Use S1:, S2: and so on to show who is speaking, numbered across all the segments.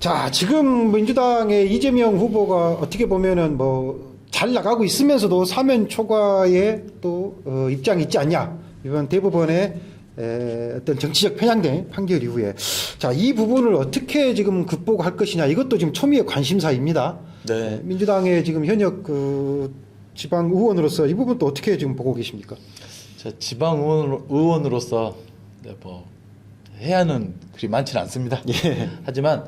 S1: 자, 지금 민주당의 이재명 후보가 어떻게 보면은 뭐 잘 나가고 있으면서도 사면 초과의 또 입장이 있지 않냐. 이번 대법원의 어떤 정치적 편향된 판결 이후에 자, 이 부분을 어떻게 지금 극복할 것이냐. 이것도 지금 초미의 관심사입니다.
S2: 네.
S1: 민주당의 지금 현역 지방 의원으로서 이 부분도 어떻게 지금 보고 계십니까?
S2: 자, 지방 의원으로서 네, 뭐 해야 하는 그리 많지는 않습니다.
S1: 예.
S2: 하지만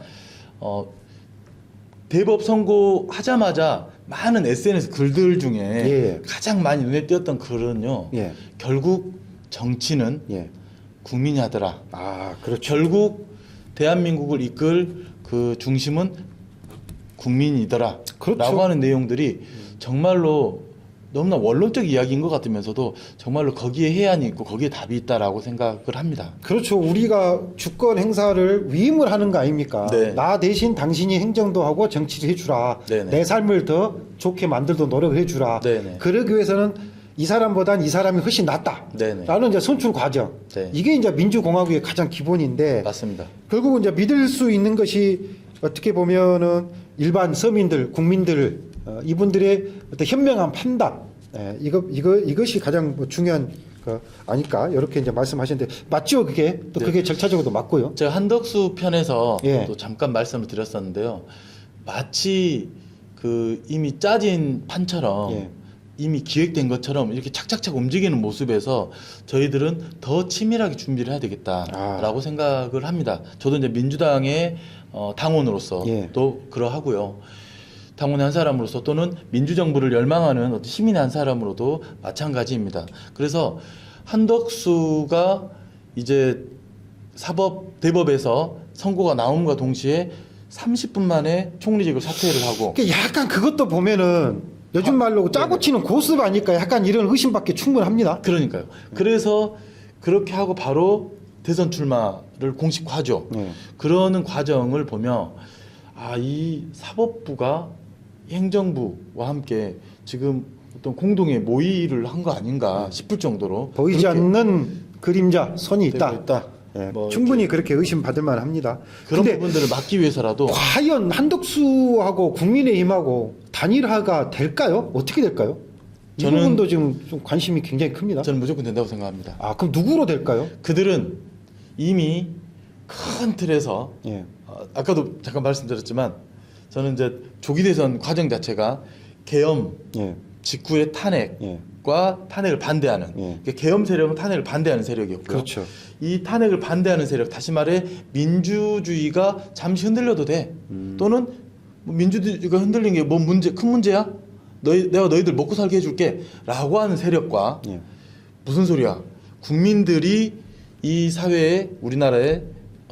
S2: 대법 선고하자마자 많은 SNS 글들 중에
S1: 예.
S2: 가장 많이 눈에 띄었던 글은요.
S1: 예.
S2: 결국 정치는
S1: 예.
S2: 국민이 하더라.
S1: 아, 그렇죠.
S2: 결국 대한민국을 이끌 그 중심은 국민이더라.
S1: 그렇죠.
S2: 라고 하는 내용들이 정말로 너무나 원론적 이야기인 것 같으면서도 정말로 거기에 해안이 있고 거기에 답이 있다라고 생각을 합니다.
S1: 그렇죠. 우리가 주권 행사를 위임을 하는 거 아닙니까?
S2: 네.
S1: 나 대신 당신이 행정도 하고 정치를 해주라.
S2: 네네.
S1: 내 삶을 더 좋게 만들도록 노력을 해주라.
S2: 네네.
S1: 그러기 위해서는 이 사람보단 이 사람이 훨씬 낫다.
S2: 네네.
S1: 라는 이제 선출 과정.
S2: 네.
S1: 이게 이제 민주공화국의 가장 기본인데
S2: 맞습니다.
S1: 결국은 이제 믿을 수 있는 것이 어떻게 보면은 일반 서민들, 국민들 이분들의 어떤 현명한 판단, 이것이 가장 뭐 중요한 거 아닐까 이렇게 이제 말씀하셨는데 맞죠? 그게 또
S2: 네.
S1: 그게 절차적으로도 맞고요.
S2: 제가 한덕수 편에서
S1: 예.
S2: 또 잠깐 말씀을 드렸었는데요. 마치 그 이미 짜진 판처럼
S1: 예.
S2: 이미 기획된 것처럼 이렇게 착착착 움직이는 모습에서 저희들은 더 치밀하게 준비를 해야 되겠다라고 생각을 합니다. 저도 이제 민주당의 당원으로서
S1: 예.
S2: 또 그러하고요. 당원의 한 사람으로서 또는 민주정부를 열망하는 어떤 시민의 한 사람으로도 마찬가지입니다. 그래서 한덕수가 이제 대법에서 선고가 나옴과 동시에 30분 만에 총리직을 사퇴를 하고
S1: 그러니까 약간 그것도 보면은 요즘 말로 짜고 치는 고습 아닐까 약간 이런 의심밖에 충분합니다.
S2: 그러니까요. 그래서 그렇게 하고 바로 대선 출마를 공식화하죠.
S1: 네.
S2: 그러는 과정을 보면 이 사법부가 행정부와 함께 지금 어떤 공동의 모의를 한 거 아닌가 싶을 정도로
S1: 보이지
S2: 그렇게
S1: 않는 그림자 선이 있다.
S2: 되고 있다.
S1: 예,
S2: 뭐
S1: 충분히 그렇게 의심받을 만합니다.
S2: 그런
S1: 근데
S2: 부분들을 막기 위해서라도
S1: 과연 한덕수하고 국민의힘하고 단일화가 될까요? 어떻게 될까요? 이
S2: 저는-
S1: 부분도 지금 좀 관심이 굉장히 큽니다.
S2: 저는 무조건 된다고 생각합니다.
S1: 그럼 누구로 될까요?
S2: 그들은 이미 큰 틀에서
S1: 예.
S2: 아까도 잠깐 말씀드렸지만 저는 이제 조기 대선 과정 자체가 계엄
S1: 예.
S2: 직후의 탄핵과
S1: 예.
S2: 탄핵을 반대하는
S1: 예.
S2: 그러니까 계엄 세력은 탄핵을 반대하는 세력이었고요.
S1: 그렇죠.
S2: 이 탄핵을 반대하는 세력, 다시 말해 민주주의가 잠시 흔들려도 돼. 또는 뭐 민주주의가 흔들린 게 뭐 큰 문제야? 내가 너희들 먹고 살게 해줄게.라고 하는 세력과
S1: 예.
S2: 무슨 소리야? 국민들이 이 사회의 우리나라의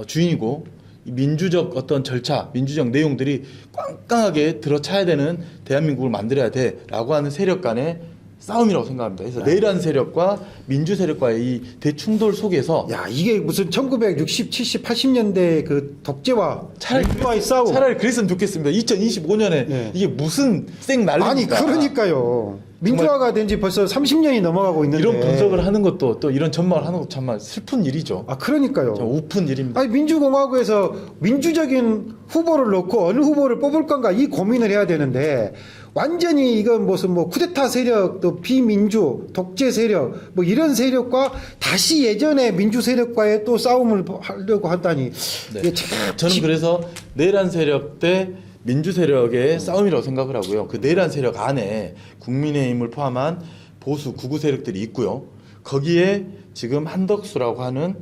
S2: 주인이고 이 민주적 어떤 절차, 민주적 내용들이 꽝꽝하게 들어차야 되는 대한민국을 만들어야 돼라고 하는 세력 간의 싸움이라고 생각합니다. 그래서 내란 세력과 민주 세력과의 이 대충돌 속에서
S1: 야, 이게 무슨 1960, 70, 80년대 그 독재와 민주화의 싸움.
S2: 차라리 그랬으면 좋겠습니다. 2025년에
S1: 예.
S2: 이게 무슨 쌩 난리입니까?
S1: 아니, 그러니까요. 민주화가 된 지 벌써 30년이 넘어가고 있는데.
S2: 이런 분석을 하는 것도 또 이런 전망을 하는 것도 정말 슬픈 일이죠.
S1: 그러니까요.
S2: 좀 우픈 일입니다.
S1: 아니, 민주공화국에서 민주적인 후보를 놓고 어느 후보를 뽑을 건가 이 고민을 해야 되는데 완전히 이건 무슨 뭐 쿠데타 세력 또 비민주 독재 세력 뭐 이런 세력과 다시 예전의 민주 세력과의 또 싸움을 하려고 한다니 이게 참
S2: 저는 그래서 내란 세력 대 민주 세력의 싸움이라고 생각을 하고요. 그 내란 세력 안에 국민의힘을 포함한 보수 구구 세력들이 있고요. 거기에 지금 한덕수라고 하는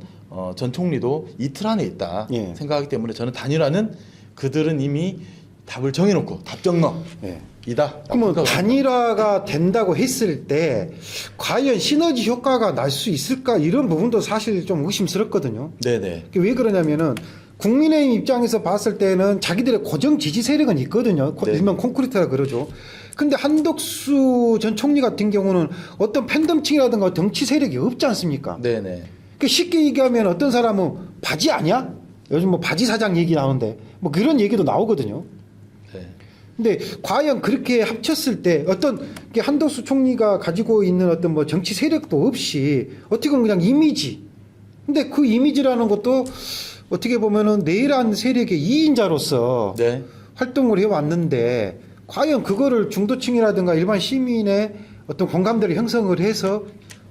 S2: 전 총리도 이 틀 안에 있다
S1: 예.
S2: 생각하기 때문에 저는 단일화는 그들은 이미 답을 정해놓고 답정너
S1: 예.
S2: 이다.
S1: 그러면 단일화가 된다고 했을 때 과연 시너지 효과가 날 수 있을까 이런 부분도 사실 좀 의심스럽거든요.
S2: 네네.
S1: 왜 그러냐면은 국민의힘 입장에서 봤을 때는 자기들의 고정 지지 세력은 있거든요.
S2: 네.
S1: 일명 콘크리트라 그러죠. 근데 한덕수 전 총리 같은 경우는 어떤 팬덤층이라든가 정치 세력이 없지 않습니까?
S2: 네네.
S1: 그러니까 쉽게 얘기하면 어떤 사람은 바지 아니야? 요즘 뭐 바지 사장 얘기 나오는데 뭐 그런 얘기도 나오거든요.
S2: 네.
S1: 근데 과연 그렇게 합쳤을 때 어떤 한덕수 총리가 가지고 있는 어떤 뭐 정치 세력도 없이 어떻게 보면 그냥 이미지. 근데 그 이미지라는 것도 어떻게 보면은 내란 세력의 2인자로서
S2: 네.
S1: 활동을 해왔는데 과연 그거를 중도층이라든가 일반 시민의 어떤 공감대를 형성을 해서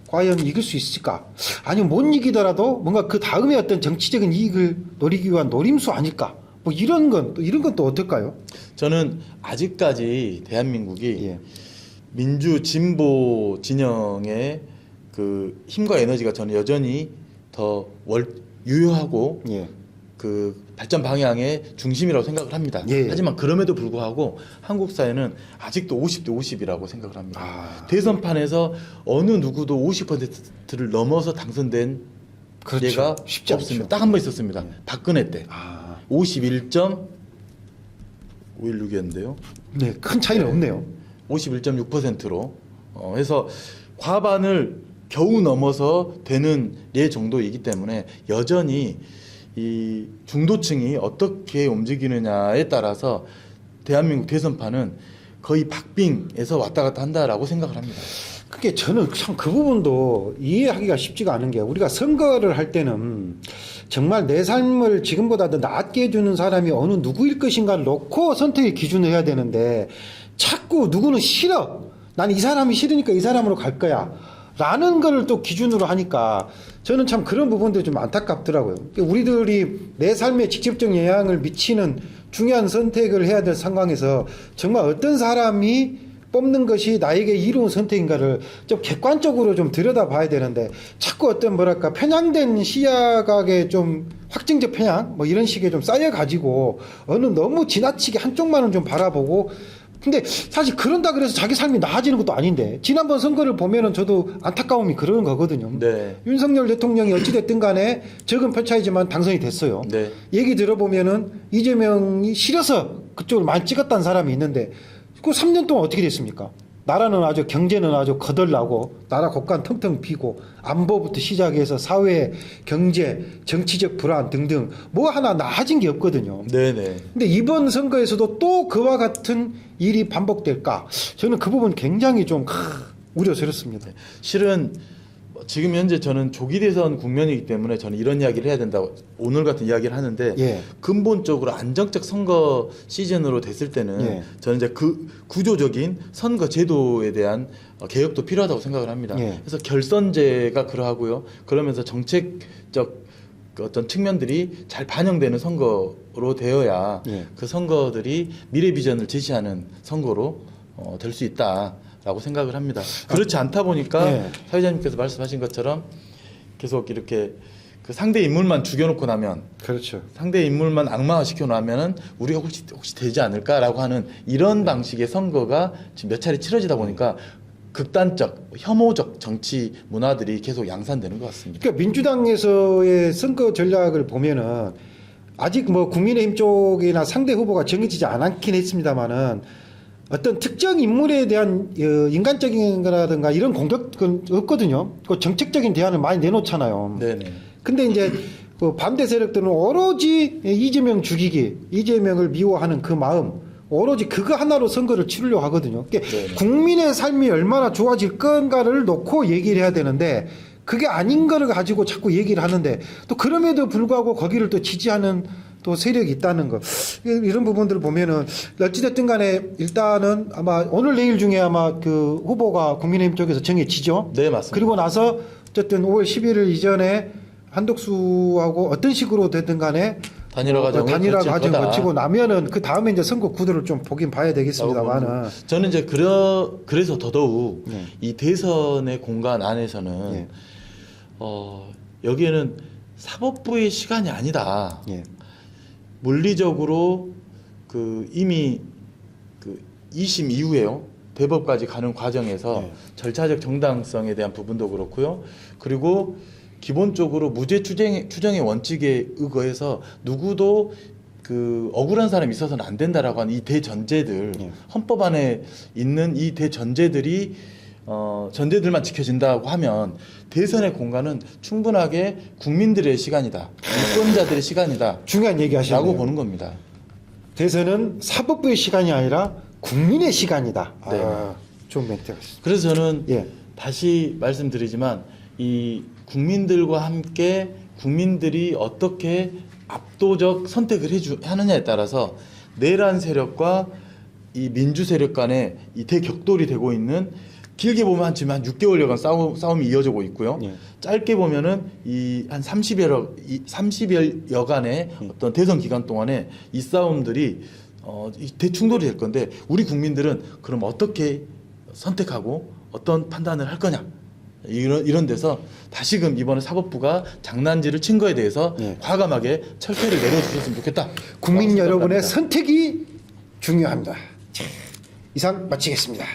S1: 과연 이길 수 있을까? 아니면 못 이기더라도 뭔가 그 다음에 어떤 정치적인 이익을 노리기 위한 노림수 아닐까? 뭐 이런 건 또 어떨까요?
S2: 저는 아직까지 대한민국이
S1: 예.
S2: 민주 진보 진영의 그 힘과 에너지가 저는 여전히 더 유효하고
S1: 예.
S2: 그 발전 방향의 중심이라고 생각을 합니다.
S1: 예.
S2: 하지만 그럼에도 불구하고 한국 사회는 아직도 50대 50이라고 생각을 합니다.
S1: 아.
S2: 대선판에서 어느 누구도 50%를 넘어서 당선된
S1: 그렇죠.
S2: 예가
S1: 쉽지
S2: 없습니다.
S1: 않죠.
S2: 딱 한 번 있었습니다. 박근혜 때
S1: 아.
S2: 51.516이었는데요.
S1: 네, 큰 차이는 없네요.
S2: 51.6%로 해서 과반을 겨우 넘어서 되는 예 정도이기 때문에 여전히 이 중도층이 어떻게 움직이느냐에 따라서 대한민국 대선판은 거의 박빙에서 왔다 갔다 한다라고 생각을 합니다.
S1: 그게 저는 참 그 부분도 이해하기가 쉽지가 않은 게 우리가 선거를 할 때는 정말 내 삶을 지금보다 더 낫게 해주는 사람이 어느 누구일 것인가를 놓고 선택의 기준을 해야 되는데 자꾸 누구는 싫어. 난 이 사람이 싫으니까 이 사람으로 갈 거야. 라는 걸 또 기준으로 하니까 저는 참 그런 부분도 좀 안타깝더라고요. 우리들이 내 삶에 직접적 영향을 미치는 중요한 선택을 해야 될 상황에서 정말 어떤 사람이 뽑는 것이 나에게 이로운 선택인가를 좀 객관적으로 좀 들여다봐야 되는데 자꾸 어떤 뭐랄까 편향된 시야각에 좀 확증적 편향 뭐 이런 식의 좀 쌓여가지고 어느 너무 지나치게 한쪽만은 좀 바라보고 근데 사실 그런다 그래서 자기 삶이 나아지는 것도 아닌데 지난번 선거를 보면은 저도 안타까움이 그러는 거거든요.
S2: 네.
S1: 윤석열 대통령이 어찌됐든 간에 적은 표차이지만 당선이 됐어요.
S2: 네.
S1: 얘기 들어보면은 이재명이 싫어서 그쪽을 많이 찍었다는 사람이 있는데 그 3년 동안 어떻게 됐습니까? 나라는 아주 경제는 아주 거덜나고 나라 곳간 텅텅 비고 안보부터 시작해서 사회, 경제, 정치적 불안 등등 뭐 하나 나아진 게 없거든요.
S2: 네네.
S1: 근데 이번 선거에서도 또 그와 같은 일이 반복될까? 저는 그 부분 굉장히 좀 우려스럽습니다.
S2: 실은 지금 현재 저는 조기 대선 국면이기 때문에 저는 이런 이야기를 해야 된다고 오늘 같은 이야기를 하는데
S1: 예.
S2: 근본적으로 안정적 선거 시즌으로 됐을 때는
S1: 예.
S2: 저는 이제 그 구조적인 선거 제도에 대한 개혁도 필요하다고 생각을 합니다.
S1: 예.
S2: 그래서 결선제가 그러하고요. 그러면서 정책적 그 어떤 측면들이 잘 반영되는 선거로 되어야
S1: 예.
S2: 그 선거들이 미래 비전을 제시하는 선거로 될 수 있다라고 생각을 합니다. 그렇지 않다 보니까
S1: 예.
S2: 사회자님께서 말씀하신 것처럼 계속 이렇게 그 상대 인물만 죽여놓고 나면
S1: 그렇죠.
S2: 상대 인물만 악마화 시켜놓으면은 우리가 혹시 되지 않을까라고 하는 이런 방식의 선거가 지금 몇 차례 치러지다 보니까 극단적 혐오적 정치 문화들이 계속 양산되는 것 같습니다.
S1: 그러니까 민주당에서의 선거 전략을 보면은 아직 뭐 국민의힘 쪽이나 상대 후보가 정해지지 않았긴 했습니다만은 어떤 특정 인물에 대한 인간적인 거라든가 이런 공격은 없거든요. 그 정책적인 대안을 많이 내놓잖아요.
S2: 네네.
S1: 근데 이제 그 반대 세력들은 오로지 이재명 죽이기, 이재명을 미워하는 그 마음, 오로지 그거 하나로 선거를 치르려고 하거든요. 그러니까
S2: 네네.
S1: 국민의 삶이 얼마나 좋아질 건가를 놓고 얘기를 해야 되는데 그게 아닌 거를 가지고 자꾸 얘기를 하는데 또 그럼에도 불구하고 거기를 또 지지하는 또 세력이 있다는 거. 이런 부분들을 보면은 어찌됐든 간에 일단은 아마 오늘 내일 중에 아마 그 후보가 국민의힘 쪽에서 정해지죠.
S2: 네, 맞습니다.
S1: 그리고 나서 어쨌든 5월 11일 이전에 한덕수하고 어떤 식으로 됐든 간에
S2: 단일화 과정을
S1: 단일화
S2: 거칠
S1: 과정
S2: 거다.
S1: 거치고 나면은 그 다음에 이제 선거 구도를 좀 보긴 봐야 되겠습니다만은.
S2: 저는 이제 그래서 더더욱
S1: 네.
S2: 이 대선의 공간 안에서는
S1: 예.
S2: 여기에는 사법부의 시간이 아니다.
S1: 예.
S2: 물리적으로 그 이미 그 2심 이후에요. 대법까지 가는 과정에서
S1: 네.
S2: 절차적 정당성에 대한 부분도 그렇고요. 그리고 기본적으로 무죄 추정의 원칙에 의거해서 누구도 그 억울한 사람이 있어서는 안 된다라고 하는 이 대전제들
S1: 네.
S2: 헌법 안에 있는 이 대전제들이 전제들만 지켜진다고 하면 대선의 공간은 충분하게 국민들의 시간이다. 유권자들의 시간이다.
S1: 중요한 얘기 하시네요.
S2: 라고 보는 겁니다.
S1: 대선은 사법부의 시간이 아니라 국민의 시간이다.
S2: 네.
S1: 좋은 멘트가 있습니다.
S2: 그래서 저는
S1: 예.
S2: 다시 말씀드리지만 이 국민들과 함께 국민들이 어떻게 압도적 선택을 하느냐에 따라서 내란 세력과 이 민주 세력 간의 이 대격돌이 되고 있는, 길게 보면 지금 한 6개월여간 싸움이 이어지고 있고요.
S1: 예.
S2: 짧게 보면은 이 한 30여간의 어떤 대선 기간 동안에 이 싸움들이 이 대충돌이 될 건데, 우리 국민들은 그럼 어떻게 선택하고 어떤 판단을 할 거냐, 이런 데서 다시금 이번에 사법부가 장난질을 친 거에 대해서
S1: 예.
S2: 과감하게 철퇴를 내려주셨으면 좋겠다.
S1: 국민
S2: 라고
S1: 여러분의
S2: 생각합니다.
S1: 선택이 중요합니다. 자, 이상 마치겠습니다.